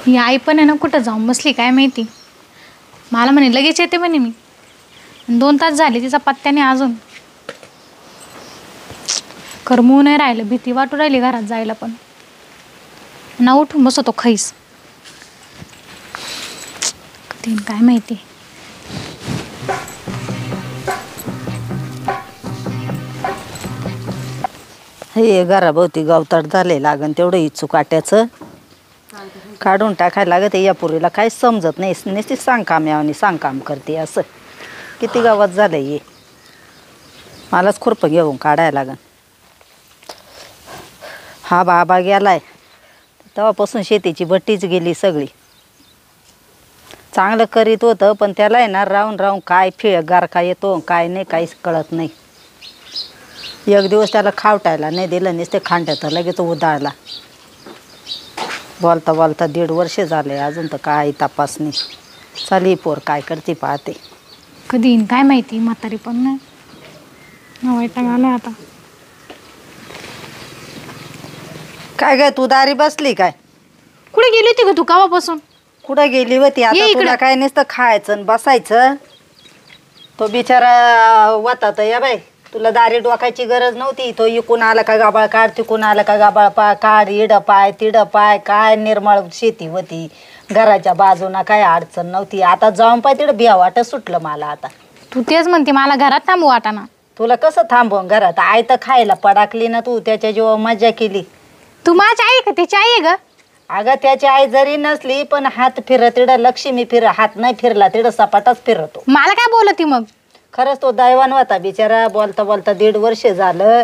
ही आई पण आहे ना कुठं जाऊन बसली काय माहिती. मला म्हणे लगेच येते म्हणे मी. 2 तास झाले तिचा पत्त्याने अजून. करमू नाही राहिलं, भीती वाटू राहिली घरात जायला पण. ना उठून बसतो खैस. कधी काय माहिती. हे घराभोवती गवताळ झाले लागन तेवढं इच्छू काट्याचं काढून टाकायला लागत. या पुरीला काहीच समजत नाही, नुसती सांग काम यावनी सांग काम करते. असं किती गावात झालं हे. मलाच खुरपं घेऊन काढायला लागन. हा बाबा गेलाय तेव्हापासून शेतीची भट्टीच गेली सगळी. चांगलं करीत होतं पण त्याला आहे ना राहून राहून काय गारका येतो काय नाही काहीच कळत नाही. एक दिवस त्याला खावटायला नाही दिलं, नुसते खांड्यात लगेच उधाळला. बोलता बोलता 1.5 वर्ष झाले अजून तर काय तपास नाही. चाली पोर काय करते पाहते. कधी काय माहिती. म्हातारी पण नाही वैताग आलाय आता. काय ग तू दारी बसली काय? कुठे गेली होती ग तू कावापासून? कुठं गेली होती? आता तुला काय नुसतं खायचं आणि बसायचं. तो बिचारा वातात या बाई. तुला दारी डोकायची गरज नव्हती. तो इकून आला का गाबाळ काढ, तिकून आला का गाबाळ काढ, इड पाय तिड पाय. काय निर्मळ शेती होती, घराच्या बाजूना काय अडचण नव्हती. आता जाऊन पाय तिकडं बिया वाटत सुटलं मला आता. तू तेच म्हणते मला घरात थांबू वाटाना. तुला कसं थांबवून घरात? आई तर खायला पडाकली ना तू, त्याच्या जेव्हा मजा केली. तू माझी आई का त्याची आई आहे ग? अगं त्याची आई जरी नसली पण हात फिरत तिडं लक्ष्मी हात नाही फिरला तिडं सपाटाच फिरतो. मला काय बोलती मग? खरंच तो दैवान होता बिचारा. बोलता बोलता 1.5 वर्ष झालं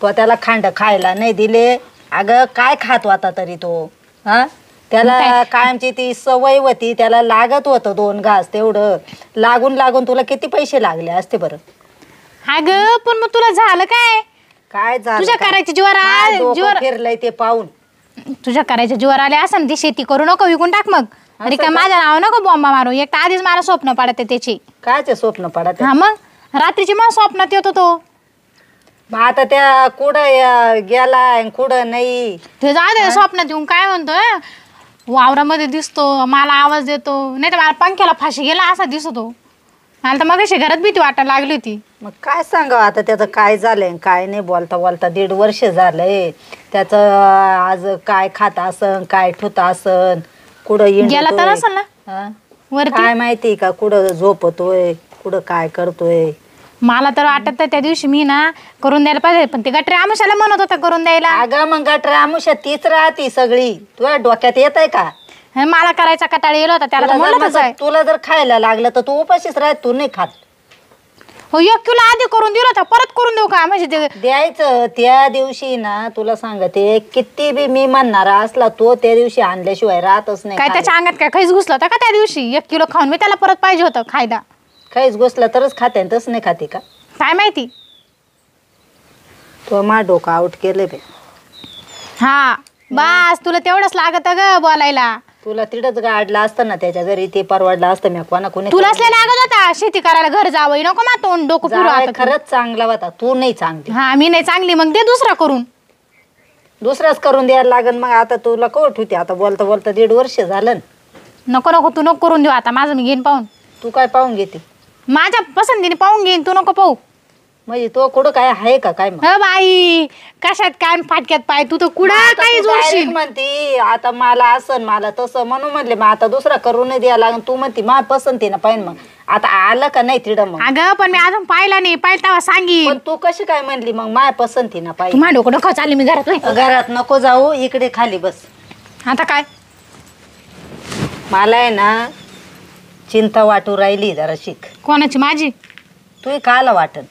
तो त्याला खांड खायला नाही दिले. अगं काय खात होता तरी तो? हा त्याला कायमची ती सवय होती, त्याला लागत होतं 2 घास तेवढं. लागून लागून तुला किती पैसे लागले असते बरं? अगं पण मग तुला झालं काय? काय झालं? तुझ्या करायच्या जीवावर फिरलंय ते पाहून. तुझ्या करायच्या जीवावर आले असं ती शेती करू नको, विकून टाक मग. अरे काय माझ्या नाव नको बॉम्बा मारू. एक तर आधीच मला स्वप्न पडते त्याची. कायचे स्वप्न पडत? हा मग रात्रीची मग स्वप्नात येतो तो. आता त्या कुठं गेलाय कुठं नाही ते जाऊ स्वप्नात येऊन काय म्हणतोय, वावरामध्ये दिसतो, मला आवाज देतो. नाही तर मला पंख्याला फाशी गेला असा दिसतो. मला तर मग अशी घरात भीती वाटायला लागली होती. मग काय सांगावं आता त्याचं काय झालंय काय नाही. बोलता बोलता 1.5 वर्ष झालंय त्याचं. आज काय खात असन, काय ठुत असन, कुठं गेला तर असेल ना वरती. काय माहिती का कुठं झोपतोय, कुठं काय करतोय. मला तर वाटत त्या दिवशी मी ना करून द्यायला पाहिजे, पण ते गटरे आमुषाला म्हणत होता करून द्यायला. अगं मग गटरे आमुषा तीच राहती सगळी. तुझ्या डोक्यात येत आहे का? मला करायचा कटाळा येलो होता त्याला. तुला जर खायला लागलं तर तू उपाशीच राहत, तू नाही खात. हो 1 किलो आधी करून दिलं होता, परत करून देऊ का? म्हणजे द्यायचं त्या दिवशी ना. तुला सांगते किती बी मी म्हणणारा असला तो त्या दिवशी आणल्याशिवाय राहतच नाही. काय त्याच्या अंगात काय खैस घुसला होता का त्या दिवशी? 1 किलो खाऊन मी त्याला परत पाहिजे होतं खायला. खैस घुसला तरच खाते, तसं नाही खाते का? काय माहिती. तो मा डोकं आउट केले बे. हा बस तुला तेवढंच लागत ग बोलायला. तुला तिथंच गाडला असतं ना त्याच्या घरी, ते परवडलं असतं. मी कोणा कोणी तुला असले लागत होता शेती करायला, घर जावं नको मा तोंड डोकं पुरं. खरंच चांगला होता, तू नाही चांगली. हा मी नाही चांगली, मग दे दुसरा करून. दुसराच करून द्यायला लागन मग. आता तुला कोट होती आता बोलता बोलता 1.5 वर्ष झालं. नको नको तू नको करून देऊ आता, माझं मी घेईन पाहून. तू काय पाहून घेते? माझ्या पसंतीने पाहून घेईन, तू नको पाहू. म्हणजे तो कुठं काय आहे का काय? बाई कशात काय फाटक्यात पाय, तू तर कुठं काही जोडशील म्हणती. आता मला असं मला तसं म्हणून म्हणले. मग आता दुसरा करून द्यायला लागन. तू म्हणती मा पसंतीनं पाहिजे. मग आता आलं का नाही तिडं? मग अगं पण मी अजून पाहिला नाही, पाहिजे सांगी. पण तू कशी काय म्हणली मग माय पसंतीनं पाहिजे? माझ्या डोकं नको चालली मी घरात. घरात नको जाऊ, इकडे खाली बस. आता काय मला आहे ना चिंता वाटू राहिली जरा. शिक. कोणाची? माझी? तू काला वाटन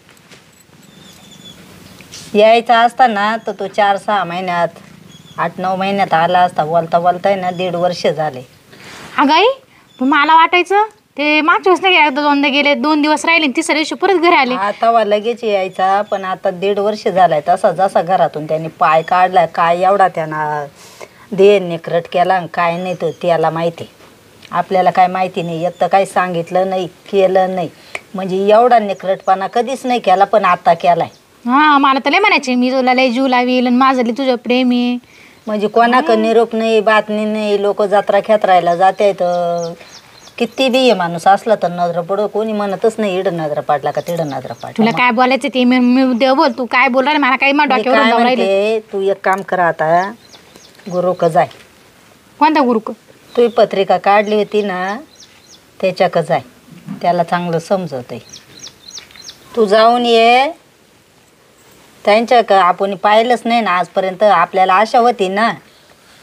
यायचा असता ना तर तो 4-6 महिन्यात 8-9 महिन्यात आला असता. बोलता बोलताय ना 1.5 वर्ष झाले. अगाई पण मला वाटायचं ते मागच्या वेळेस नाही, 1-2दा गेले, 2 दिवस राहिले, 3ऱ्या दिवशी परत घरी आले. आता लगेच यायचा. पण आता 1.5 वर्ष झालाय तसा जसा घरातून त्यांनी पाय काढलाय. काय एवढा त्यांना देह निकरट केला काय नाही तो त्याला माहिती. आपल्याला काय माहिती नाही. एक तर काही सांगितलं नाही, केलं नाही. म्हणजे एवढा निकरटपणा कधीच नाही केला, पण आता केलाय. हा मला तर लय म्हणायचे मी तुला लय जीव लावील आणि माझं तुझं प्रेम आहे. म्हणजे कोणाकडे निरोप नाही, बातमी नाही, लोक जत्रा खेत्रायला जाते तर किती बी माणूस असला तर नजर पडो, कोणी म्हणतच नाही इड नजर पाडला का तिड नजर पाडला. तुला काय बोलायचं ते मी उद्या बोल. तू काय बोल राहिली मला काही मी डोक्यावर काय जाऊ राहिले. म्हणते, तू एक काम करा आता, गुरुक जाय. कोणता गुरुक? तू ही पत्रिका काढली होती ना त्याच्याक जाय, त्याला चांगलं समजत आहे. तू जाऊन ये त्यांच्या का, आपण पाहिलंच नाही ना आजपर्यंत, आपल्याला आशा होती ना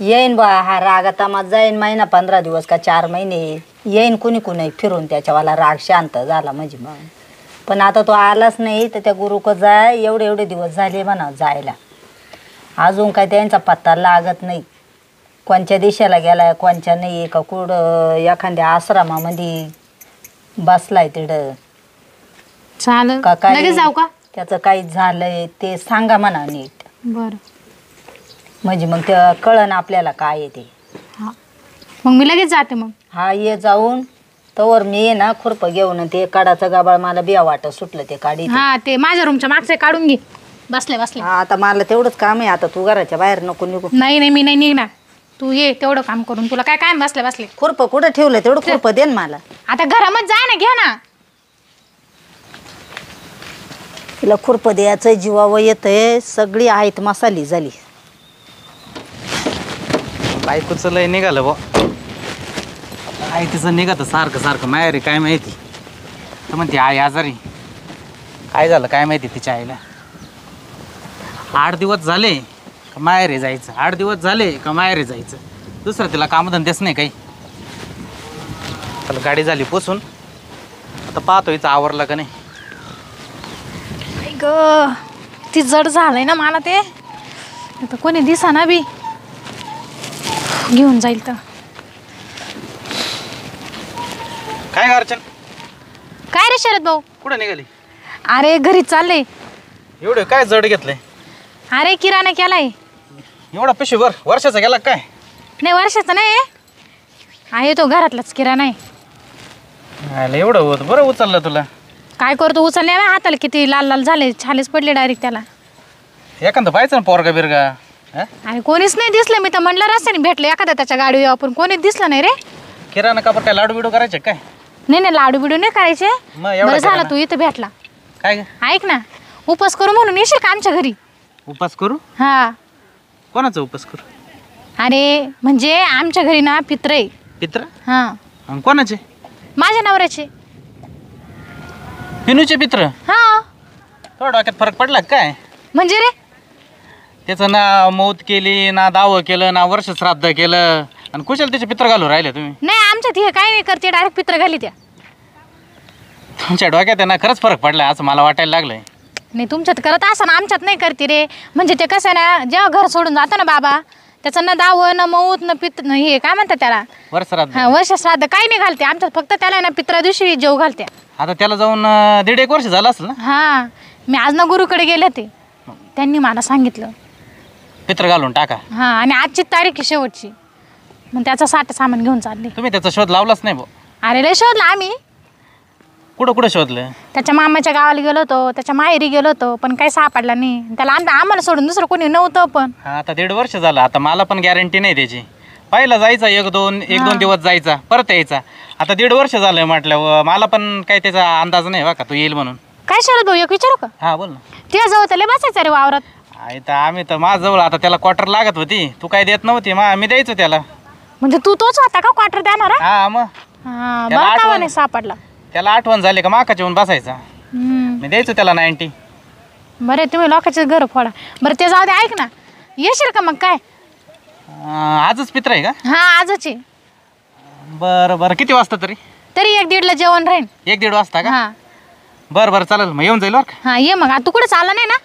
येईन बा हा राग आता माझा जाईन महिना 15 दिवस का 4 महिने येईन कुणी कुणी फिरून त्याच्यावाला राग शांत झाला म्हणजे. मग पण आता तो आलाच नाही तर त्या गुरुक जाय. एवढे दिवस झाले म्हणा जायला, अजून काय त्यांचा पत्ता लागत नाही. कोणत्या दिशेला गेलाय कोणत्या नाही, का कुठं एखाद्या आश्रमामध्ये बसलाय तिथं चालेल का काय, लगेच जाऊ का? त्याचं काही झालंय ते सांगा म्हणा नीट, बरं. म्हणजे मग ते कळन आपल्याला काय आहे ते. हा मग मी लगेच जाते मग. हा ये जाऊन. तवर मी ये ना खुरपं घेऊन ते काडाचं गाबाळ मला बिया वाटत सुटलं ते काढी. हा ते माझ्या रूमच्या मागचं काढून घे. बसले हा आता मला तेवढंच काम आहे, आता तू घराच्या बाहेर नको निघू. नाही मी नाही निघणार. तू ये तेवढं काम करून. तुला काय काय बसले. खुरपं कुठं ठेवलं तेवढं खुरपं दे ना मला. आता घरामध्ये जा ना, घ्या ना. तिला खुरपं द्यायचं जीवावं येतंय, सगळी आहेत मसाली झाली. बायकोचं लय निघालं बा. आई तिचं निघत सारखं माहेरी काय माहिती. तर म्हणते आई आजारी, काय झालं काय माहिती तिच्या आईला. 8 दिवस झाले का माहेरी जायचं, 8 दिवस झाले का माहेरी जायचं. दुसरं तिला कामधंदेच नाही काही. त्याला गाडी झाली पोचून, आता पाहतो हिचं आवरलं का नाही. ग ती जड झालंय ना मला ते. आता कोणी दिसा ना बी घेऊन जाईल तर. काय ग अर्चन, काय रे शरद भाऊ? कुठं निघाली? अरे घरी चालले. एवढं काय जड घेतलंय? अरे किराणा केलाय. एवढा पिशवीभर वर्षाचा गेला काय? नाही वर्षाचा नाही आहे, तो घरातलाच किराणा आहे. एवढं होत बरं उचललं तुला. काय करतो उचलले हाताला किती लाल झाले, छालेच पडले डायरेक्ट त्याला. एखादं पाहायचं ना पोरगा बिरगा. आणि कोणीच नाही दिसलं. मी तर म्हणलं रस्त्याने भेटलं एखाद्या त्याच्या गाडीवर, आपण कोणीच दिसलं नाही रे. किराणा कापड काय लाडू बिडू करायचे काय? नाही लाडू बिडू नाही करायचे. मग एवढा बरं झालं किराणा? तू इथं भेटला. काय ग? ऐक ना, उपास करू म्हणून येशील का आमच्या घरी? उपास करू? हा. कोणाचा उपास करू? अरे म्हणजे आमच्या घरी ना पित्र आहे. पित्र? हा. आणि कोणाचे? माझ्या नवऱ्याचे. पिनूचे पित्र? हा. थोडा डोक्यात फरक पडला का काय? म्हणजे रे त्याचं ना मौत केली ना दावं केलं ना वर्ष श्राद्ध केलं, आणि कुशाल त्याचे पित्र घालू राहिले तुम्ही. नाही आमच्यात हे काय नाही करते, डायरेक्ट पित्र घाली त्या. तुमच्या डोक्यात आहे ना खरंच फरक पडला असं मला वाटायला लागलंय. नाही तुमच्यात करत असं ना, आमच्यात नाही करते रे. म्हणजे ते कसं ना, जेव्हा घर सोडून जातं ना बाबा, त्याचं न दावं न मौत न पित्र हे काय म्हणतात त्याला, वर्ष श्राद्ध. हा वर्ष श्राद्ध काही नाही घालते आमच्यात. फक्त त्याला ना पित्रा दिवशी जेव घालते. आता त्याला जाऊन 1.5-1 वर्ष झालं असेल ना. हा मी आज ना गुरुकडे गेले ते, त्यांनी मला सांगितलं पित्र घालून टाका. हा. आणि आजची तारीख आहे शेवटची, मग त्याचा सामान घेऊन चालले. तुम्ही त्याचा शोध लावलाच नाही भाऊ? अरे लय शोधला आम्ही. कुठं शोधलं? त्याच्या मामाच्या गावाला गेलो होतो, त्याच्या माहेरी गेलो होतो, पण काही सापडला नाही त्याला. आम्हाला सोडून दुसरं कोणी नव्हतं. पण हा आता 1.5 वर्ष झालं. आता मला पण गॅरंटी नाही त्याची. पहिला जायचा 1-2 दिवस जायचा परत यायचा. आता 1.5 वर्ष झालं म्हटलं, मला पण काही त्याचा अंदाज नाही बा का तू येईल म्हणून. काय शरद भाऊ एक विचारू का? हा बोल ना. तुझ्या जवळ त्याला बसायचं रे वावरात. आहे तर आम्ही तर माझ्याजवळ आता त्याला क्वार्टर लागत होती, तू काय देत नव्हती, मी द्यायचो त्याला. म्हणजे तूच होता का क्वार्टर देणार? हा मग हा त्याला बरं का आठवण- नाही सापडला. त्याला आठवण झाली का माकाच्या येऊन बसायचा. मी द्यायचो त्याला 90. बरं तुम्ही लोकांचे घर फोडा. बरं ते जाऊ दे. ऐक ना, येशील का मग? काय आजच पित्र आहे का? हा आजच आहे. बरं किती वाजता तरी? 1-1:30 जेवण राहील. 1-1:30 वाजता का? हा बरं चालेल, मग येऊन जाईल बरं का. हा ये मग. तू कुठे चालला नाही ना?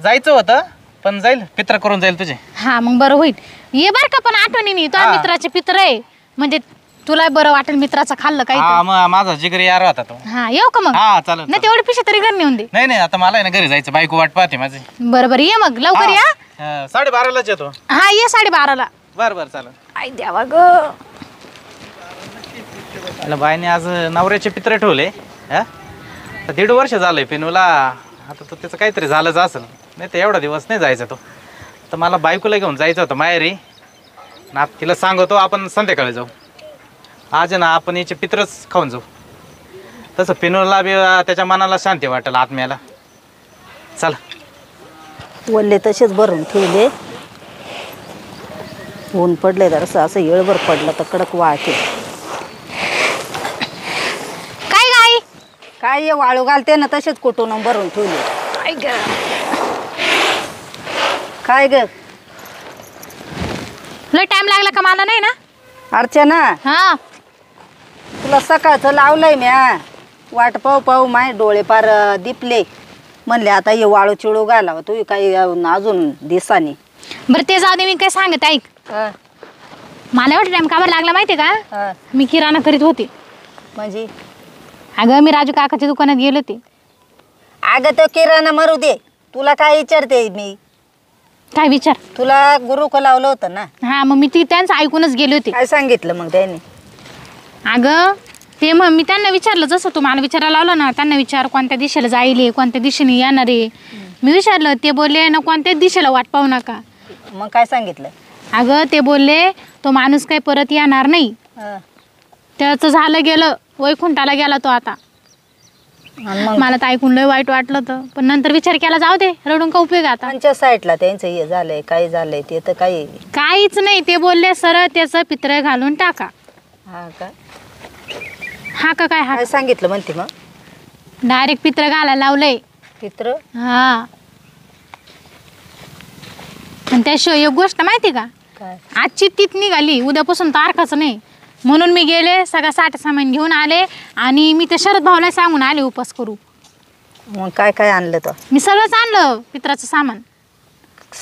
जायचं होतं पण जाईल, पित्र करून जाईल तुझे. हा मग बरं होईल. ये बरं का, पण आठवणीने तो हा. मित्राचे पित्र आहे, म्हणजे तुला बरं वाटेल मित्राचं खाल्लं काही. हा मग माझा जिगरी यार होता तो. हा येऊ का मग? हा चालेल. नाही तेवढे पिशे तरी घर नेऊन दे. नाही आता मला आहे ना घरी जायचं, बायको वाट पाहते माझी. बरं ये मग लवकर या. 12:30लाच येतो. हा ये 12:30ला. बरं चालेल. आई द्यावा ग. बाईने आज नवऱ्याचे पित्र ठेवले. हा 1.5 वर्ष झालंय पिनूला. आता तो त्याचं काहीतरी झालंच असेल, नाही तर एवढा दिवस नाही जायचा तो. तर मला बायकोला घेऊन जायचं होतं माहेरी ना, तिला सांगतो आपण संध्याकाळी जाऊ. आज आहे ना आपण याचे पित्रच खाऊन जाऊ. तसं पिनूला बी त्याच्या मनाला शांती वाटेल आत्म्याला. चला. वल्ले तसेच भरून ठेवले. ऊन पडले तर असं येळभर पडलं तर कडक वाळते. काय गाई काय हे वाळू घालते ना तसेच कुटून भरून ठेवले. काय ग लय टाइम लागला का? मला नाही ना. अर्चना, हा तुला सकाळचं लावलंय म्या. वाट पाहू पाहू माय डोळे पार दिपले. म्हणले आता हे वाळू चिळू घालावं. तू काही अजून दिसानी. बरं ते जाऊ दे, मी काय सांगत ऐक. मला एवढा टाइम का बरं लागला माहितीये का? मी किराणा करीत होते. म्हणजे अगं मी राजू काकाच्या दुकानात गेले होते. अगं तो किराणा मरू दे. तुला काय विचारते मी? काय विचार? तुला गुरुक लावलं होतं ना. हा मग मी ती त्यांचं ऐकूनच गेले होते. काय सांगितलं मग त्याने? अगं ते मग मी त्यांना विचारलं, जसं तू मला विचारायला लावलं ना, त्यांना विचार कोणत्या दिशेला जाईल, कोणत्या दिशेने येणार आहे. मी विचारलं, ते बोलले ना कोणत्याच दिशेला वाट पाहू नका. मग काय सांगितलं? अगं ते बोलले तो माणूस काही परत येणार नाही. त्याचं झालं गेलं, वैकुंठाला गेला तो आता. मला तर ऐकून लय वाईट वाटलं होतं, पण नंतर विचार केला जाऊ दे, रडून का उपयोग आता. त्यांच्या साईडला त्यांचं हे झालंय, काय झालंय ते तर काही काहीच नाही. ते बोलले सरळ त्याचं पित्र घालून टाका. हा का? हा का काय? हा काय सांगितलं म्हणते मग? डायरेक्ट पित्र घालायला लावलंय. पित्र? हा. आणि त्याशिवाय एक गोष्ट माहिती का? काय? आजची तीच निघाली, उद्यापासून तारखाच नाही. म्हणून मी गेले, सगळं साठ सामान घेऊन आले आणि मी ते शरद भाऊला सांगून आले उपास करू. मग काय काय आणलं तो? मी सगळंच आणलं पित्राचं सामान.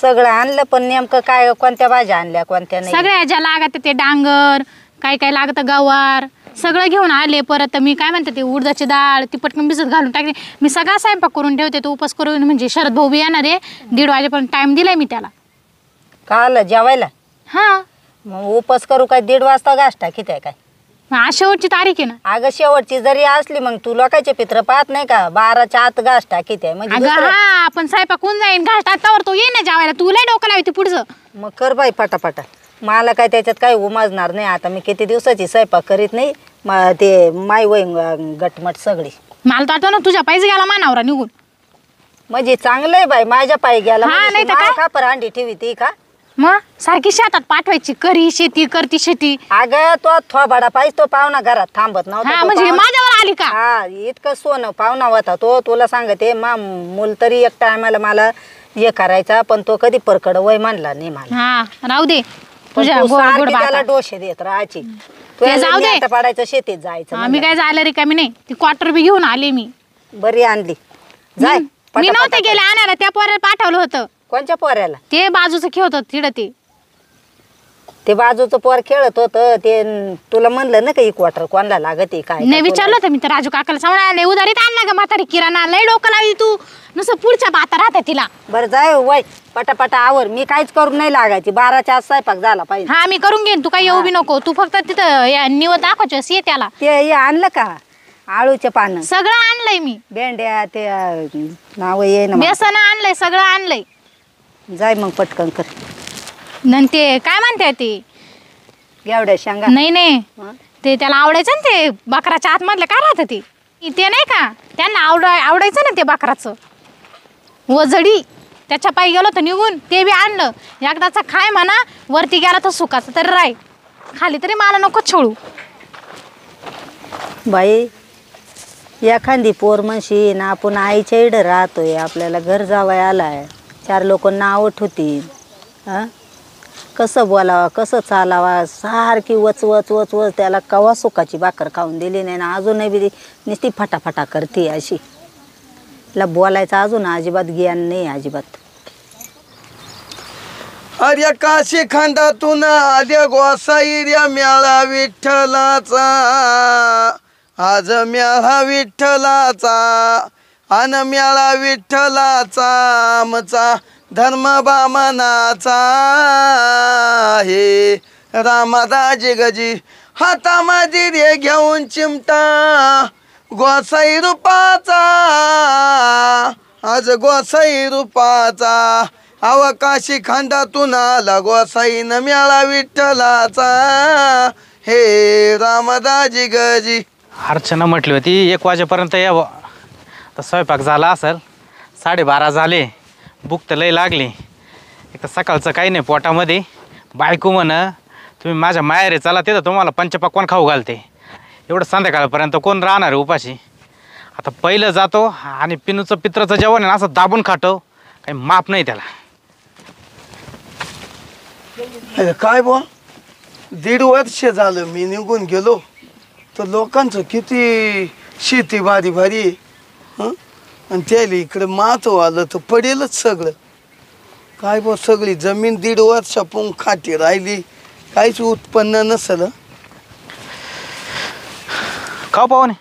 सगळं आणलं, पण नेमकं काय कोणत्या भाज्या आणल्या कोणत्या नाही? सगळ्या ज्या लागत ते डांगर, काय काय लागतं गवार, सगळं घेऊन आले. परत मी काय म्हणते ते उडदाची डाळ ती पटकन भिजत घालून टाकली. मी सगळा स्वयंपाक करून ठेवते. तो उपास करून म्हणजे शरद भाऊ बी येणार आहे. 1:30 वाजेपर्यंत टाइम दिलाय मी त्याला. का आलं जेवायला? हा मग उपास करू काय 1:30 वाजता गाठता किती आहे काय? आज शेवटची तारीख आहे ना. अगं शेवटची जरी असली मग तू लोकांचे पित्र पाहत नाही का? 12च्या आत गाठता किती आहे म्हणजे अगं दुसरं- हा आपण स्वयंपाक होऊन जाईन घाटात तवर तो येईन ना जेवायला. तू लय डोकं लावते पुढचं. मग कर बाई पटापटा. मला काय त्याच्यात काही उमाजणार नाही. आता मी किती दिवसाची स्वयंपाक करीत नाही. ते माय वय गटमट सगळी. मला तर वाटतं ना तुझ्या पाहिजे गेला मानावरा निघून. म्हणजे चांगलं आहे बाई, माझ्या पायी गेला. हा, म्हणजे नाही तू तर माय काय? खापर अंडी ठेवी ती का? मग सारखी शेतात पाठवायची, करी शेती करती शेती. अगं तो थोबाडा पाहिजे तो पाहुणा घरात थांबत नव्हता. हा तो म्हणजे पाहुणा- माझ्यावर आली का? हा इतकं सोनं पाहुणा होता तो. तुला सांगते मूल तरी एक टायमाला मला हे करायचा, पण तो कधी परकड वय म्हणला नाही मला. हा राहू दे पण तुझ्या तू गोड सारखी गोड त्याला बाता. डोशे देत राहायची. ते जाऊ दे. आता पाडायचं शेतीत जायचं मी म्हणलं. काय झालं रे का मी नाही ती क्वार्टर बी घेऊन आले मी. बरी आणली. जाय मी पटापटा नव्हते कर. गेले आणायला, त्या पोराला पाठवलं होतं. कोणच्या पोऱ्याला? ते बाजूचं खेळत होतं तिकडं. ते बाजूचं पोर खेळत होतं ते. तुला म्हणलं ना का क्वार्टर कोणाला लागत आहे काय? नाही विचारलं होतं मी तर राजू काकाला. सांगणार उधारीत आणला का म्हातारी किराणा? लय डोकं लावली तू. नुसतं पुढच्या बाता राहते तिला. बरं जाय वय पटापटा आवर. मी काहीच करून नाही लागायची. 12च्या आत स्वयंपाक झाला पाहिजे. हा मी करून घेईन, तू काही येऊ बी नको. तू फक्त तिथं निवड दाखवायची ये त्याला. ते हे आणलं का? आळूचे पानं, सगळं आणलंय मी. भेंड्या, ते नाव ये ना. बेसन आणलंय, सगळं आणलंय. जाय मग पटकन कर. नंतर ते काय म्हणते ते एवढ्या शेंगा? नाही नाही हं? ते त्याला आवडायचं ना ते बकराच्या आतमधलं काय राहतं ते नाही का? त्यांना आवडायचं ना ते बकराचं वजडी. त्याच्या पायी गेलो तर निघून ते बी आणलं. एकदाचा खाय म्हणा, वरती गेला तर सुखाचं तरी राय, खाली तरी मला नको छोळू. बाई एखादी पोर म्हणशी ना आपण आईच्या इडं राहतोय, आपल्याला घर जावं आलाय, 4 लोक नाव ठेवतील. हां कसं बोलावा, कसं चालावा, सारखी वच वच वच वच. त्याला कवा सुखाची भाकर खाऊन दिली नाही ना, अजूनही बी नुसती फटाफटा करते अशी. तिला बोलायचं अजून अजिबात ज्ञान नाही अजिबात. अरे काशी खंडातून आद्या गोसाईर्या मेळा विठ्ठलाचा, आज मेळा विठ्ठलाचा, अन मेळा विठ्ठलाचा, आमचा धर्म बामनाचा. हे रामदाजी गजी हातामध्ये रे घेऊन चिमटा, गोसाई रूपाचा, आज गोसाई रूपाचा, अवकाशी खांदातून आला गोसाई न मेळा विठ्ठलाचा हे रामदाजी गजी. अर्चना म्हटली होती 1 वाजेपर्यंत यावं. तर स्वयंपाक झाला असेल, 12:30 झाले. भूक तर लई लागली. एक तर सकाळचं काही नाही पोटामध्ये. बायको म्हण तुम्ही माझ्या माहेरी चला, तिथं तुम्हाला पंचपक्वान्न खाऊ घालते. एवढं संध्याकाळपर्यंत कोण राहणार आहे उपाशी. आता पहिलं जातो आणि पिनूचं पित्राचं जेवण आहे ना असं दाबून खातो, काही माप नाही त्याला. अरे काय बुवा, 1.5 वर्ष झालं मी निघून गेलो तर लोकांचं किती शेती भारी भारी आहे. हं? आणि त्याला इकडे महत्व आलं तर पडेलच सगळं. काय बुवा, सगळी जमीन 1.5 वर्षापून खाटी राहिली, काहीच उत्पन्न नसलं. खाऊ पाहून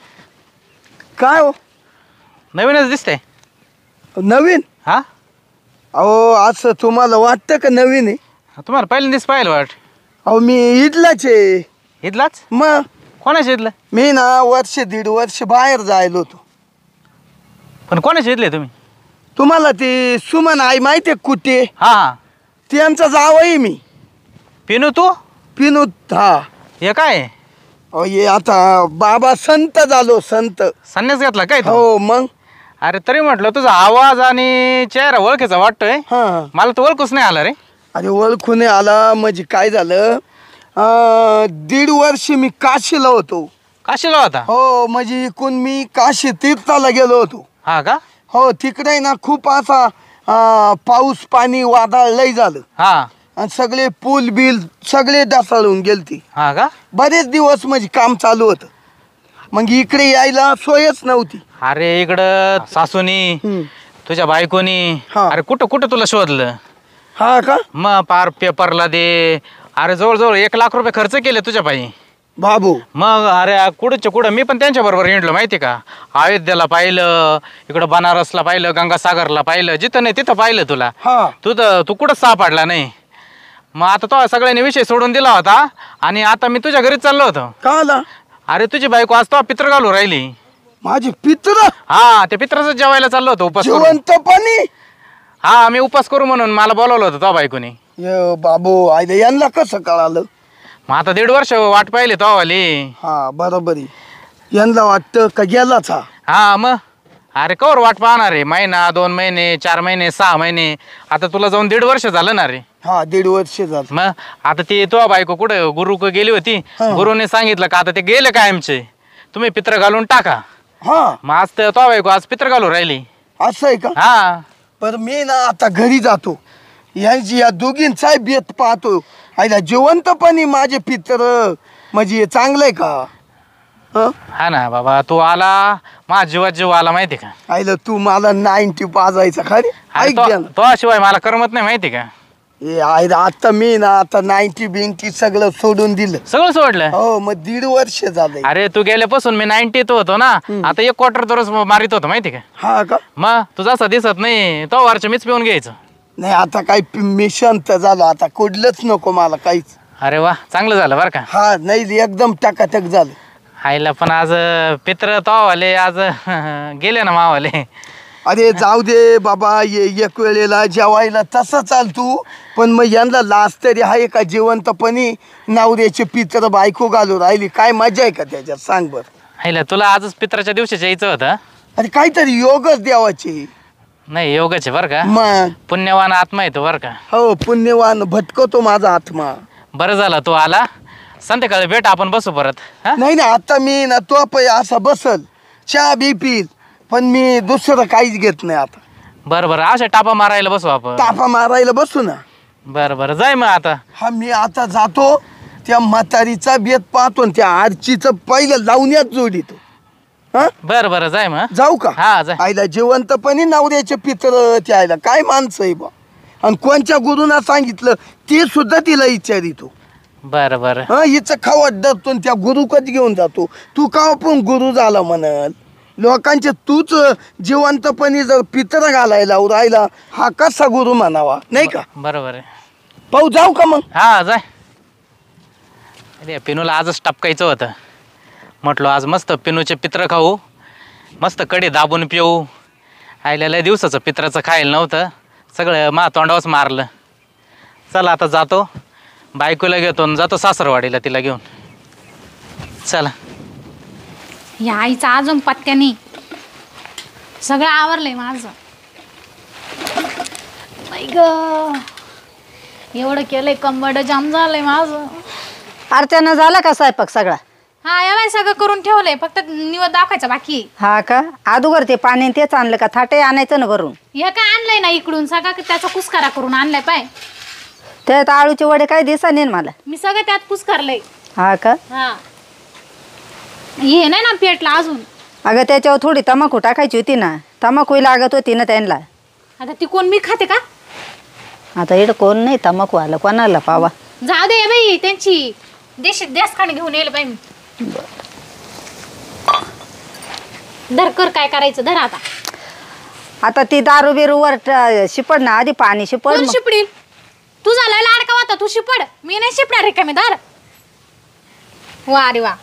काय हो नवीनच दिसतंय. नवीन? हा, अहो असं तुम्हाला वाटतं का नवीन आहे? तुम्हाला पहिल्यांदाच पाहिलं वाट. अहो मी इथलाच आहे. इथलाच? मग कोणाच्या इथलं? मी ना 1.5 वर्ष बाहेर जायलो होतो. पण कोणाच्या इथले तुम्ही? तुम्हाला ती सुमन आई माहिती आहे कुठे? हा हा, त्यांचा जावई मी. पिनू तू? पिनू. हा. हे काय अहो ये आता बाबा संत झालो, संत. संन्यास घेतला काय तू? हो मग. अरे तरी म्हटलं तुझा आवाज आणि चेहरा ओळखीचा वाटतोय. हा. मला तर ओळखूच नाही आला रे. अरे ओळखून आला म्हणजे काय झालं, 1.5 वर्ष मी काशीला होतो. काशीला होता? हो म्हणजे इकून मी काशी तीर्थाला गेलो होतो. हा का? हो तिकडे ना खूप असा पाऊस पाणी वादळ लय झालं हा. आणि सगळे पूल बिल सगळे ढासळून गेलती. हा का? बरेच दिवस म्हणजे काम चालू होतं. मग इकडे यायला सोयच नव्हती. अरे इकडं सासूनी हम्म. तुझ्या बायकोनी हा. अरे कुठं कुठं तुला शोधलं. हा का? मग पार पेपरला दे. अरे जवळजवळ 1 लाख रुपये खर्च केले तुझ्या पायी. बाबू. मग अरे कुठंच्या कुठं मी पण त्यांच्या बरोबर हिंडलो माहिती का. अयोध्येला पाहिलं, इकडं बनारसला पाहिलं, गंगासागरला पाहिलं, जिथं नाही तिथं पाहिलं तुला. हा. तू कुठंच सापडला नाही. मग आता तो सगळ्यांनी विषय सोडून दिला होता आणि आता मी तुझ्या घरी चाललो होतो. का आला? अरे तुझी बायको आज तो पित्र घालू राहिली. माझे पित्र? हा, ते पित्राचं जेवायला चाललो होतो उपास करून. जिवंतपणी? हा, मी उपास करू म्हणून मला बोलवलं होतं तो बायकोनी. बाबू आयला यांना कसं कळालं? मग आता 1.5 वर्ष वाट पाहिली तो वाली. हा बरोबर आहे. यांना वाटतं का गेलाच हा. हा मग अरे कवर वाट पाहणार रे. महिना, 2 महिने, 4 महिने, 6 महिने. आता तुला जाऊन 1.5 वर्ष झालं ना रे. हा 1.5 वर्ष झालं. मग आता ती तो बायको कुठं गुरु गेली होती. हा. गुरुने सांगितलं का आता ते गेले काय आमचे, तुम्ही पित्र घालून टाका. हा मग आज तर तो बायको आज पित्र घालून राहिली. असं आहे का? हा. पण मी ना आता घरी जातो, यांची या दोघींचा बेत पाहतो. आईला जिवंतपणी माझे पित्र म्हणजे चांगलंय का? हं? हा ना बाबा, तू आला माझ्या जीवात जीव आला माहिती का. आईला तू मला 90 पाजायचा खरे. अरे ऐक द्या ना. तो शिवाय मला करमत नाही माहिती का. ए आईला आता मी ना आता 90 बिंटी सगळं सोडून दिलं. सगळं सोडलं. हो मग 1.5 वर्ष झालंय. अरे तू गेल्यापासून मी 90 होतो ना. आता 1 क्वार्टर दररोज मारित होतो माहिती का. हा का? मग तुझा असं दिसत नाही तो वरच्या मीच पिऊन घ्यायचं. नाही आता काही मी शांत झालो, आता कुठलंच नको मला काहीच. अरे वा, चांगलं झालं बरं का. हा नाही एकदम टकाटक झालं. आईला पण आज पित्र तोवाले आज गेले ना मावाले. अरे जाऊ दे बाबा, एक वेळेला जेवायला तसं चाल तू, पण मग यांना लाज तरी आहे का? जिवंतपणी नवऱ्याचे पित्र बायको घालू राहिली, काय मजा आहे का त्याच्यात सांग बर. आईला तुला आजच पित्राच्या दिवशी यायचं होतं. अरे काहीतरी योगच देवाचे. नाही योगाचे बरं का. मग पुण्यवान आत्मा येतो बरं का. हो पुण्यवान भटकतो माझा आत्मा. बरं झालं तू आला. संध्याकाळी भेट आपण बसू परत. हा? नाही ना आता मी ना तो असं बसल चहा बी पील, पण मी दुसरं काहीच घेत नाही आता. बरं बरं, अशा टापा मारायला बसू आपण. तापा मारायला बसू ना. बरं बरं, जाय मग आता. हा मी आता जातो, त्या म्हातारीचा बेत पाहतो आणि त्या आरचीचं पहिलं लावण्यात जोडितो. हा बरं बरं, जाय मग. जाऊ का? हा जाय. आईला जिवंतपणी नवऱ्याचे पित्र त्या आईला काय माणसं आहे बा. आणि कोणच्या गुरुना सांगितलं ते सुद्धा तिला विचारितो. बरं बरं. हा हिचं खावत धरतो आणि त्या गुरुकच घेऊन जातो. तू का पण गुरु झाला म्हणाल लोकांचे, तूच जिवंतपणी जर पित्र घालायला राहिला, हा कसा गुरु म्हणावा नाही का? बरोबर आहे. पाहू जाऊ का मग? हा जाय. अरे पिनूला आजच टपकायचं होतं. म्हटलं आज मस्त पिनूचे पित्र खाऊ, मस्त कडी दाबून पिऊ. आईला लय दिवसाचं पित्राचं खायला नव्हतं. सगळं मा तोंडावच मारलं. चला आता जातो, बायकोला घेतो आणि जातो सासरवाडीला तिला घेऊन. चला. या आईचा अजून पत्त्या नाही. सगळं आवरलंय माझं. बाई ग, एवढं केलंय, कंबड जाम झालंय माझं. अर्चना झाला का स्वयंपाक सगळा? हा या बाई सगळं करून ठेवलंय, फक्त निवड दाखवायचं बाकी. हा का? अगोदर ते पाणी तेच आणलं का? थाटे आणायचं ना भरून. हे काय आणलंय ना इकडून, सगळं त्याचा कुस्कारा करून आणलाय पाय. त्यात आळूचे वडे काय दिसा नाही मला. मी सगळं त्यात कुस्कारलंय. हा का? हा, हे नाही ना पेटला अजून. अगं त्याच्यावर थोडी तंबाखू टाकायची होती ना, तंबाखू लागत होती ना त्यांना. आता ती कोण, मी खाते का? आता इकडं कोण नाही तंबाखू आलं, कोणाला पावा. जाऊ दे बाई, त्यांची देश खाणे घेऊन येईल बाई मी. धर कर, काय करायचं धर आता. आता ती दारू बिरू वर शिपड ना, आधी पाणी शिपड. कोण शिपडील? तू झाला लाडका होता, तू शिपड. मी नाही शिपणार का मी. धर. वा रे वा,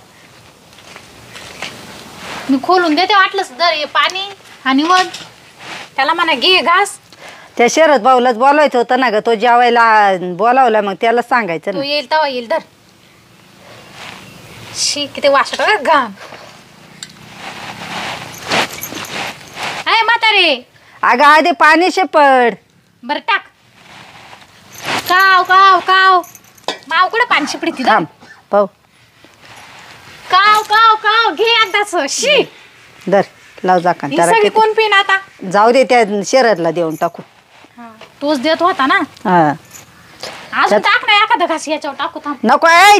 मी खोलून देते वाटलंच. धर हे पाणी आणि मग त्याला म्हणा घे घास. त्या शरद भाऊलाच बोलायचं होतं ना ग, तो जेवायला बोलावला, मग त्याला सांगायचं तू ना. येईल तेव्हा येईल. धर. शी किती वाटत घाम. आहे म्हातारे. अगं आधी पाणी शिपड. बरं टाक. काव काव काव, माव कुठं पाणी शिपडी ती. थांब पाहू. काव काव काव, घे एकदाच. शी धर, लाव जाका ही त्याला. सगळी किती- कोण पिन आता. जाऊ दे, त्या शरदला देऊन टाकू. तोच देत होता ना. हा अजून टाक ना एखादा घास याच्यावर टाकू. थांब. नको आहे,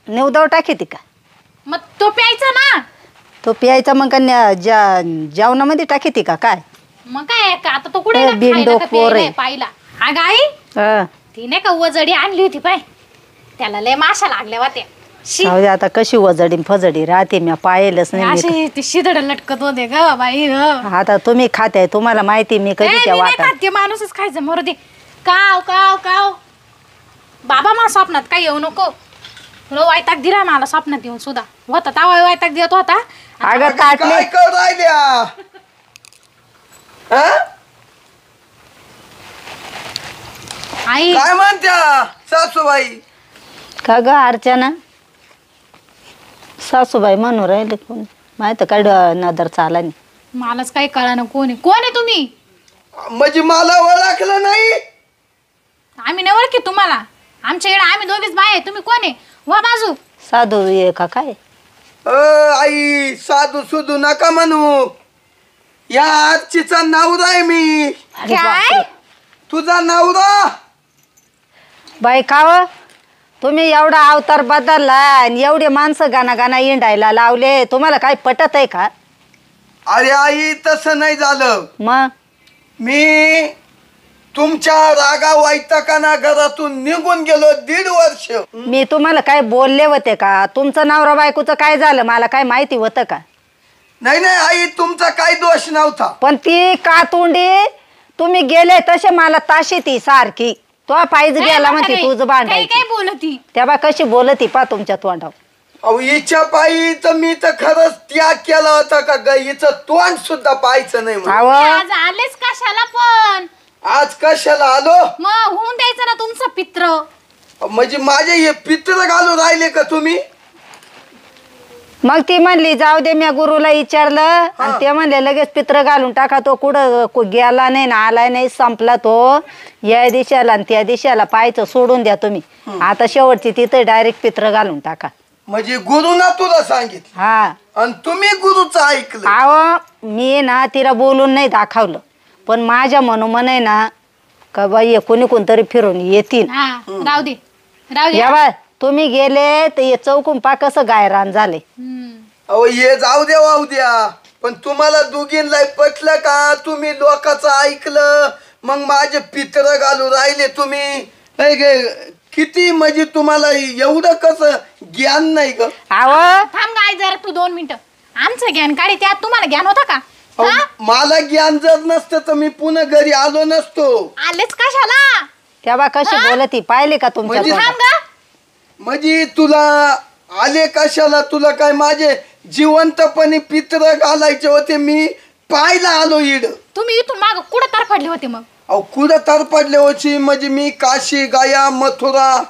निवदाव टाकी ती का? मग तो प्यायचा ना. तो पियायचा मग का जेवणामध्ये टाकी ती का काय? मग काय का आता तो कुठे ए, गेला? बिनडोक खायला का पोर प्यायला? आहे. पाहिला. अगं आई, हा. ती नाही का वजडी आणली होती पाय, त्याला लय माशा लागल्या होत्या. शी, जाऊ दे आता, कशी वजडी फजडी राहते, मी पाहिलंच नाही. अशी ती शिदड लटकत होते ग बाई ग. आता तुम्ही खाताय, तुम्हाला माहिती मी कधी त्या वाटा. ते माणूसच खायचं मरू दे. काव काव काव. बाबा मला स्वप्नात काय येऊ नको. तुला वैताग दिला मला स्वप्नात येऊन सुद्धा. होता तावा वैताग देत होता. अगं काटले. काय कर राहिल्या हा? आई काय म्हणत्या सासूबाई? का ग अर्चना? सासूबाई म्हणून राहिले कोण माहित काय? नदर चाला नाही. मलाच काही कळा ना. कोण आहे, कोण आहे तुम्ही? म्हणजे मला ओळखलं नाही? आम्ही नाही ओळखी तुम्हाला. आमच्या इकडे आम्ही दोघीच बाय आहे. तुम्ही कोण आहे? वा बाजू. साधू ये का काय? आई साधू सुधू नका म्हणू. या आजचीचा नवरा आहे मी. अरे काय? बापरे. तुझा नवरा. बाई काव, तुम्ही एवढा अवतार बदलला आणि एवढे माणसं गाणा गाणा इंडायला लावले, तुम्हाला काय पटत आहे का? अरे आई तसं नाही झालं. मग मी तुमच्या रागा वैताकाना घरातून निघून गेलो 1.5 वर्ष. मी तुम्हाला काय बोलले होते का? तुमचं नवरा बायकोचं काय झालं मला काय माहिती होतं का? नाही नाही आई, तुमचा काही दोष नव्हता. पण ती कातुंडी तुम्ही गेले तसे मला ताशी ती सारखी. तो पाहिजे गेला म्हणते तुझं काय भांडायची. काय बोलती. तेव्हा कशी बोलती पा तुमच्या तोंडावर. अहो हिच्या पायी तर मी तर खरंच त्याग केला होता का ग? हिचं तोंड सुद्धा पाहायचं नाही म्हणून. अहो, आज आलेच कशाला पण. आज कशाला आलो? मग होऊन द्यायचं ना तुमचं पित्र. म्हणजे माझे हे पित्र घालून राहिले का तुम्ही? मग ती म्हणली जाऊ दे, मी गुरुला विचारलं आणि ते म्हणले लगेच पित्र घालून टाका. तो कुठं गेला नाही ना आला नाही, संपला तो. या दिशेला आणि त्या दिशेला पाहायचं सोडून द्या तुम्ही. आता शेवटची तिथे डायरेक्ट पित्र घालून टाका. म्हणजे गुरुना तुला सांगितलं हा. आणि तुम्ही गुरुचं ऐकलं? अहो मी ना तिला बोलून नाही दाखवलं, पण माझ्या मनोमन आहे ना का बाई कोणी कोणतरी फिरून येतील. हा राहू दे राहू दे. या बाय तुम्ही गेले तर हे चौकून पा कसं गायरान झाले. अहो हे जाऊ द्या वाहू द्या, पण तुम्हाला दोघींना पटलं का? तुम्ही लोकांचं ऐकलं मग माझे पित्र घालू राहिले तुम्ही. ऐ गे, किती म्हणजे तुम्हाला एवढं कसं ज्ञान नाही ग? अहो थांब गाय जरा तू 2 मिनिटं. आमचं ज्ञान काढी, त्यात तुम्हाला ज्ञान होता का? अहो, मला ज्ञान जर नसतं तर मी पुन्हा घरी आलो नसतो. आलेच कशाला? तेव्हा कशी बोलती पाहिले का तुमच्या म्हणजे- तोंडात? थांब ग. म्हणजे तुला आले कशाला? तुला काय माझे जिवंतपणे पित्र घालायचे होते? मी पाहायला आलो इड. तुम्ही इथून माग कुठं तरफडले होते मग? अहो कुठं तर पडल्या होती म्हणजे मी काशी गया मथुरा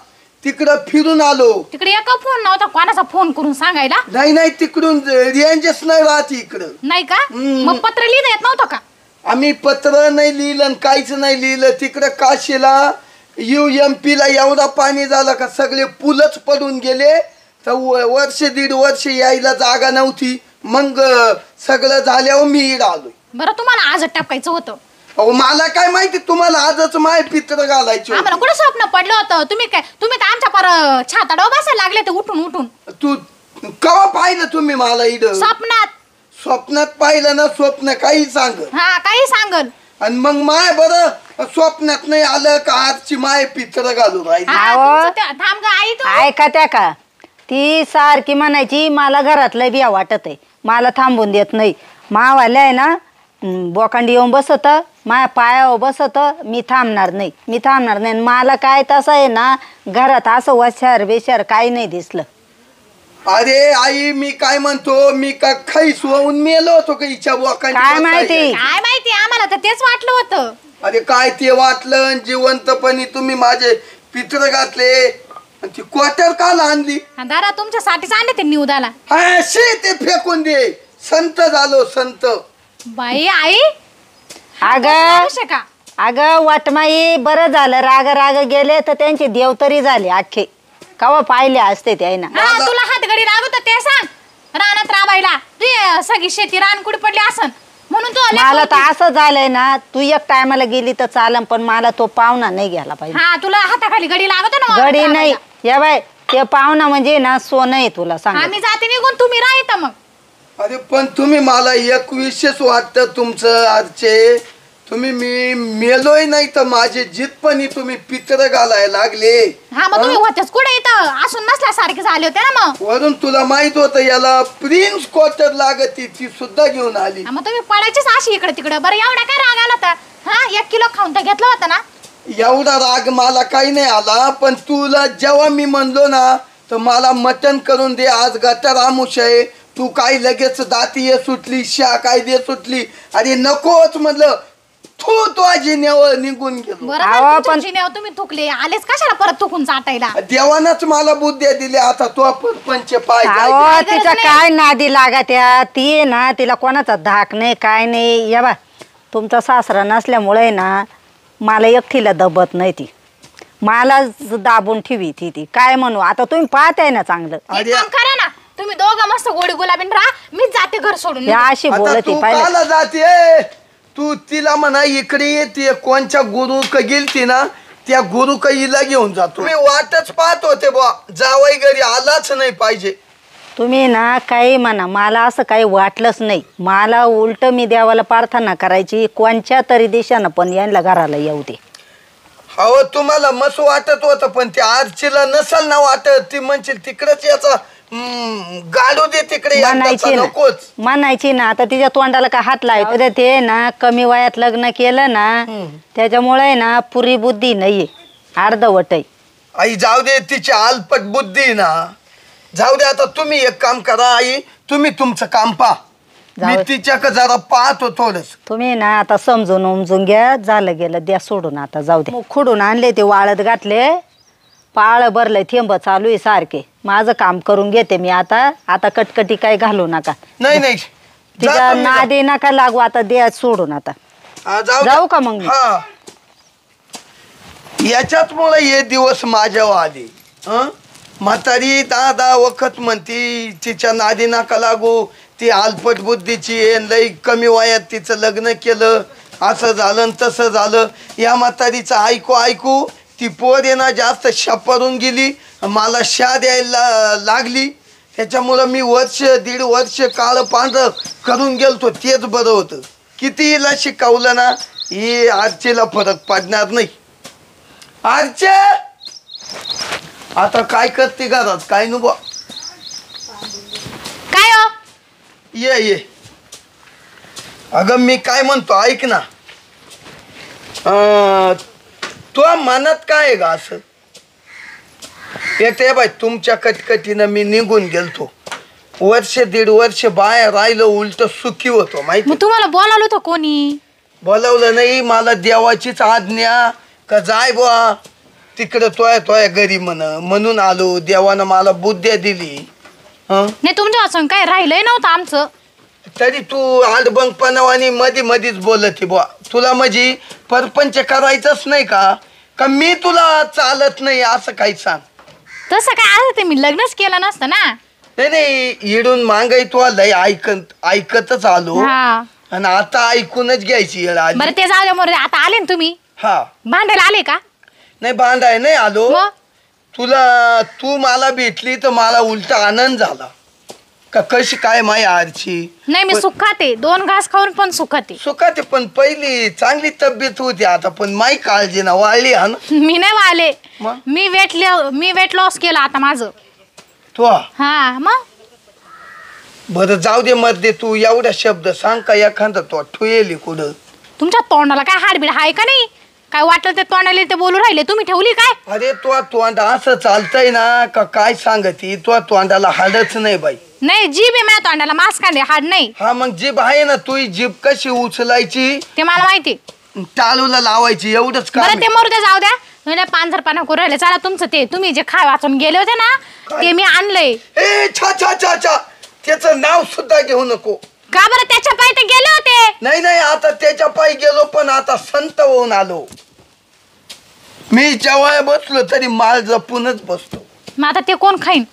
तिकडं फिरून आलो. तिकडे एका फोन नव्हता कोणाचा फोन करून सांगायला? नाही तिकडून रेंजच नाही राहत इकडं. नाही का? मग पत्र लिहिता येत नव्हतं का? आम्ही पत्र नाही लिहिलं आणि काहीच नाही लिहिलं. तिकडं काशीला UMP ला एवढा पाणी झालं का सगळे पुलच पडून गेले. तर वर्ष दीड वर्ष यायला जागा नव्हती. मग सगळं झाल्यावर मी इकडं आलोय. बरं तुम्हाला आज टाकायचं होतं. अहो मला काय माहिती तुम्हाला आजच माय पित्र घालायची आम्हाला कुठं स्वप्न पडलं होतं? तुम्ही तर आमच्या पर छाताडावर बसायला लागले ते उठून उठून. तू कवा पाहिलं तुम्ही मला इकडं? स्वप्नात पाहिलं ना? स्वप्न काही सांग. हा काही सांगल. आणि मग माय बरं स्वप्नात नाही आलं का आजची माय पित्र घालून राहिली. थांब ग आई तू. ऐका त्या का ती सारखी म्हणायची मला घरातलं बिया वाटत आहे, मला थांबून देत नाही. मावाल्या आहे ना बोकांडी येऊन बसत, माझ्या पायावर बसत, मी थांबणार नाही. मला काय तसं आहे ना घरात असं वशार बेशार काही नाही दिसलं. अरे आई मी काय म्हणतो, मी का खैस होऊन मेलो होतो का हिच्या बोकांडी? काय माहिती आम्हाला तर तेच वाटलं होतं. अरे काय ते वाटलं जिवंतपणी तुम्ही माझे पित्र घातले. आणि ती क्वार्टर काल आणली? दादा तुमच्यासाठीच आणले ते निवदाला. हा शे ते फेकून दे. संत झालो संत. बाई आई अगं वाटमाई बरं झालं राग गेले तर त्यांचे देव तरी झाले अख्खे. कवा पाहिले असते ते ना. तुला हातगडी लागत ते सांग. रानात राबायला तू सगळी शेती रान कुठे पडली असन म्हणून तू मला तर असं झालंय ना तू एक टायमाला गेली तर चालन पण मला तो पाहुणा नाही घ्यायला पाहिजे. हा तुला हाताखाली गडी लागत ना. गडी नाही या बाय ते पाहुणा म्हणजे ना सोनं आहे तुला सांग. आम्ही जाते निघून तुम्ही राहता मग. अरे पण तुम्ही मला एक विशेष वाटतं तुमचं आजचे. तुम्ही मी मेलोय नाही तर माझे जितपणी तुम्ही पित्र घालायला लागले. हा मग तुम्ही होतेच कुठे इथं असून नसल्यासारखे झाले होते ना. मग वरून तुला माहित होतं याला प्रिन्स क्वार्टर लागत ती सुद्धा घेऊन आली. मग तुम्ही पडायचीच अशी इकडे तिकडे. बरं एवढा काय राग आला होता? हा 1 किलो खाऊन तर घेतला होता ना. एवढा राग मला काही नाही आला पण तुला जेव्हा मी म्हणलो ना तर मला मटण करून दे आज गटर आमुष आहे. तू काही लगेच दाती सुटली शा काय दे सुटली. अरे नकोच म्हणलं तू आजी निघून गेलो. पण तुम्ही थुकले आलेच कशाला परत थुकून चाटायला? देवानच मला बुद्ध्या दिल्या. आता तो पंच पाय तिचा काय नादी लागा ती ना तिला कोणाचा धाक नाही काय नाही. या बा तुमचा सासरा नसल्यामुळे ना मला एकटीला दबत नाही. ती मला दाबून ठेवी ती काय म्हणू. आता तुम्ही पाहताय ना चांगलं. करा ना तुम्ही दोघं मस्त गोडी गुलाबीन राहा. मीच जाते घर सोडून. अशी बोलते पाहिजे जाते तू. तिला म्हणा इकडे येते कोणच्या गुरु का गेलती ना त्या गुरु काहीला घेऊन जातो. मी वाटच पाहत होते बा जावई घरी आलाच नाही पाहिजे. तुम्ही ना काही म्हणा मला असं काही वाटलंच नाही. मला उलट मी देवाला प्रार्थना करायची कोणच्या तरी दिशानं पण यांना घराला येऊ दे. हो तुम्हाला मस्त वाटत होतं पण त्या आरचीला नसल ना वाटत. ती म्हणशील तिकडच याचा गाडू दे तिकडे म्हणायची ना. आता तिच्या तोंडाला का हात लावायचं ते ना कमी वयात लग्न केलं ना त्याच्यामुळे ना पुरी बुद्धी नाहीये अर्धवट आहे. आई जाऊ दे तिची अल्पट बुद्धी ना जाऊ दे. आता तुम्ही एक काम करा आई तुम्ही तुमचं काम पहा. मी तिच्या जरा पाहतो थोडस. तुम्ही ना आता समजून उमजून घ्या. झालं गेलं द्या सोडून आता जाऊ दे. खुडून आणले ते वाळत घातले पाळ भरलंय थेंब चालू आहे सारखे. माझं काम करून घेते मी आता कटकटी काय घालू नका. नाही तिच्या नादी नका लागू. आता द्या सोडून आता जाऊ का मग. याच्यात मुळे हे दिवस माझ्यावर आले. म्हातारी दहा वखत म्हणती तिच्या नादी नका लागू. ती अल्पट बुद्धीची लई कमी वयात तिचं लग्न केलं असं झालं तसं झालं. या म्हातारीचं ऐकू ती पोर आहे ना जास्त शापारून गेली. मला शा द्यायला लागली. त्याच्यामुळं मी दीड वर्ष काळ पांढरं करून गेलतो. तेच बरं होतं. किती हिला शिकवलं ना ही आरचीला फरक पडणार नाही. आरचे आता काय करते घरात काय नको काय हो ये अगं मी काय म्हणतो ऐक ना. तुझ्या मनात काय आहे ग असं. येते बाय तुमच्या कटकटीनं मी निघून गेलतो. वर्ष दीड वर्ष बाहेर राहिलो उलट सुखी होतो माहिती. तुम्हाला बोलावलं होतं कोणी? बोलावलं नाही मला देवाचीच आज्ञा का जाय बुवा तिकडं तोया घरी म्हणून आलो. देवानं मला बुद्ध्या दिली. हं नाही तुमच्या वाचून काय राहिलंय नव्हतं आमचं. तरी तू आडबंगपणावानी मधीच बोलते बुवा. तुला म्हणजे परपंच करायचंच नाही का मी तुला चालत नाही असं काही सांग. तसं काय असं ते मी लग्नच केलं नसतं ना. नाही इडून मागाई तू लय ऐकतच आलो हा आणि आता ऐकूनच घ्यायची येळ आली. बरं ते जाऊ द्या मोरे. आता आले ना तुम्ही हा भांडायला आले का? नाही भांडाय नाही आलो. मग तू मला भेटली तर मला उलटा आनंद झाला का कशी काय माई आरची. नाही मी सुखाते 2 घास खाऊन पण सुखाते. सुखाते पण पहिली चांगली तब्येत होती आता पण माई काळजी ना वाळली हा ना. मी नाही वाले. मग? मी वेट लॉस केलं आता माझं. तू हा मग बरं जाऊ दे मध्ये तू एवढा शब्द सांग का एखादा तो ठुयेली कुठं. तुमच्या तोंडाला काय हाडबीड आहे का नाही? काय वाटलं ते तोंडाला ते बोलू राहिले तुम्ही ठेवली काय? अरे तो तोंड असं चालतंय ना का काय सांगती तो तोंडाला हाडच नाही बाई. नाही जीभ आहे माझ्या तोंडाला मास्क कांदे हाड नाही. हा मग जीभ आहे ना तू जीभ कशी उचलायची ते मला माहिती. टाळूला लावायची एवढंच बरं काम ते मरू द्या जाऊ द्या. म्हणजे पानझरपाना करू राहिले. चला तुमचं ते तुम्ही जे खाय वाचून गेले होते ना ते मी आणलंय. ए छा छा छा छा त्याचं नाव सुद्धा घेऊ नको. का बरं त्याच्या पायी ते गेले होते. नाही आता त्याच्या पायी गेलो पण आता संत होऊन आलो. मी जेव्हा बसलो तरी माल जपूनच बसतो. मग आता ते कोण खाईन?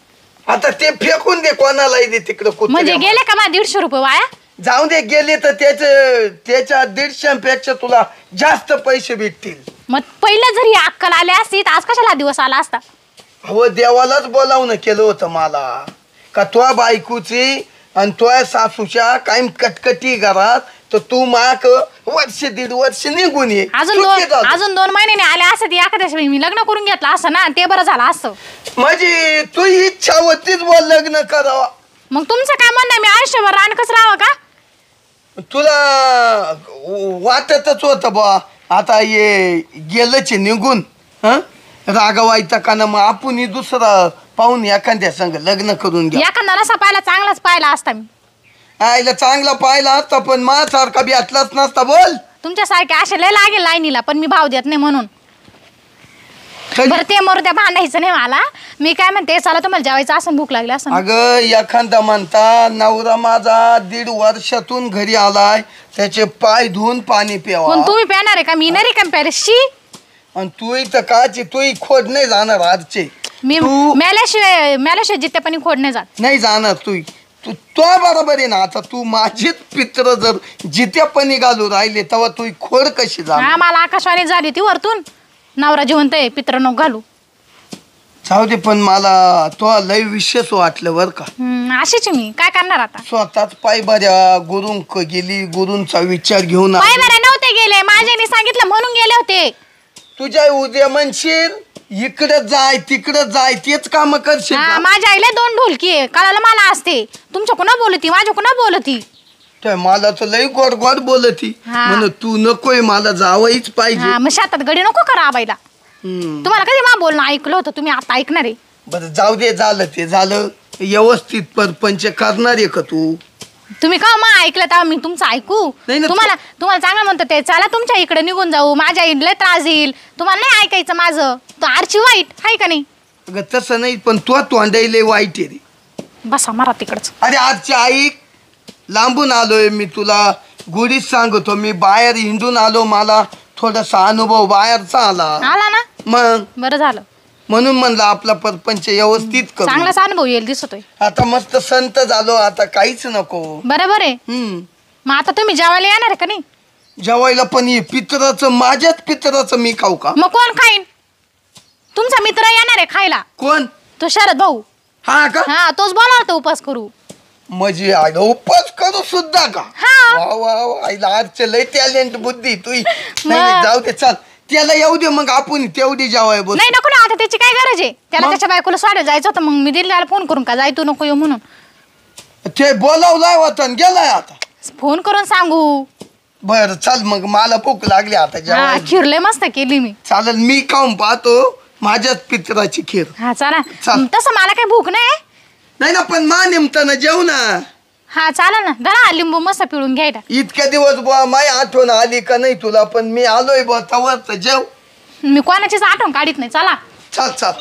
आता ते फेकून दे कोणालाही दे तिकडं म्हणजे कुत्र्याला. गेले का मला 150 रुपये वाया? जाऊ दे गेले तर त्याच्या 150पेक्षा तुला जास्त पैसे भेटतील. मग पहिलं जरी अक्कल आले असती तर आज कशाला दिवस आला असता. हो देवालाच बोलावणं केलं होतं मला का तुझ्या बायकोची आणि तुझ्या सासूच्या कायम कटकटी घरात तर तू माक 1.5 वर्ष निघून ये. अजून 2 महिन्याने आले असं ती एखाद्या मी लग्न करून घेतलं असं ना ते बरं झालं असं. माझी तू इच्छा होतीच बोल लग्न करावा. मग तुमचं काय म्हणणं मी आयुष्यभर रानकच राहावं का? तुला वाटतच होतं बा आता ये गेलंच निघून. हं रागवायचा का ना मग आपण दुसरा पाहून एखाद्या संग लग्न करून घ्या. एखादा नसा पाहिला चांगलाच पाहिला असता मी. आईला चांगला पाहिला असता पण माझ्यासारखा बी आतलाच नसता. बोल तुमच्यासारखे असे लय लागेल लाईनीला पण मी भाव देत नाही म्हणून. बरं ते मरू त्या भांडायचं नाही मला. मी काय म्हणते चला तुम्हाला जेवायचं असं भूक लागली असं. अगं एखादा म्हणता नवरा माझा 1.5 वर्षातून घरी आलाय त्याचे पाय धुवून पाणी प्यावा. पण तुम्ही प्याणार आहे का? मी नाही रिकामी प्यायला. शी आणि तू तर काची तू खोड नाही जाणार आजचे. मी मेल्याशिवाय जित्यापणी खोड नाही जात. नाही जाणार तू बरोबर आहे ना. आता तू माझीच पित्र जर जित्यापणी घालू राहिले तेव्हा तू खोड कशी हा जाणार. मला आकाशवाणी झाली ती वरतून नवरा जिवंत आहे पित्र नको घालू. जाऊ दे पण मला तो लय विशेष वाटलं बर का. अशीच मी काय करणार आता. स्वतःच पाय बऱ्या गुरुंक गेली गुरुंचा विचार घेऊन पाय बरे नव्हते गेले माझ्याने सांगितलं म्हणून गेले होते. तुझ्या उद्या म्हणशील इकडे जाय तिकडे जाय तेच काम करशील हा का? माझ्या आईला 2 ढोलकी आहे कळालं मला असते. तुमच्या कोणा बोलती माझ्या कोणा बोलती. तर मला तर लई गोड गोड बोलती हा. म्हण तू नकोय मला जावंच पाहिजे. हा मग शेतात गडी नको करा आबाईला. तुम्हाला कधी मा बोलणं ऐकलं होतं तुम्ही आता ऐकणार आहे. बरं जाऊ दे झालं ते झालं. व्यवस्थित परपंच करणार आहे का तू? तुम्ही का मा ऐकलं तेव्हा मी तुमचं ऐकू? नाही ना, तुम्हाला चांगलं म्हणतो ते चला तुमच्या इकडे निघून जाऊ माझ्या इडले त्रास येईल. तुम्हाला नाही ऐकायचं माझं. तो आरची वाईट आहे का नाही? अगं तसं नाही पण तू तोंडाईले वाईट आहे रे. बसा मारा तिकडच. अरे आजची आई लांबून आलोय मी तुला गुढीच सांगतो. मी बाहेर हिंडून आलो मला थोडासा अनुभव बाहेरचा आला ना मग बरं झालं. म्हणून म्हणलं आपला परपंच व्यवस्थित करू. चांगलाच अनुभव येईल दिसतोय. आता मस्त संत झालो आता काहीच नको. बरोबर आहे. मग आता तुम्ही जेवायला येणार आहे का नाही? जेवायला पण ये पित्राचं माझ्याच पित्राचं मी खाऊ का? मग कोण खाईन? तुमचा मित्र येणार आहे खायला. कोण? तो शरद भाऊ. हा का? हा तोच बोलावतो उपास करू. म्हणजे आयला उपवास करू सुद्धा का? हा. वा वा वा आईला आजचे लय टॅलेंट बुद्धी तुई. नाही जाऊ दे चल त्याला येऊ दे मग आपण तेवढी जेवाय बोल. नाही नको ना आता त्याची काय गरज आहे. त्याला मग? त्याच्या बायकोला स्वाड्याला जायचं होतं मग मी दिल्लीला फोन करून का जाय तू नको येऊ म्हणून. ते बोलावलाय होता गेलाय आता. फोन करून सांगू. बर चल मग मला भूक लागली आता हा जेवाय. खीर लय मस्त केली मी. चालेल मी खाऊन पाहतो माझ्याच पित्राची खीर. हा चला चल. तसं मला काही भूक नाही. नाही ना पण मा निमताना जेव ना. हा चालेल ना, जरा लिंबू मस्त पिळून घ्यायला. इतक्या दिवस बुवा माय आठवण आली का नाही तुला, पण मी आलोय बुवा तवर तर जेव. मी कोणाचीच आठवण काढीत नाही, चला. चल चल.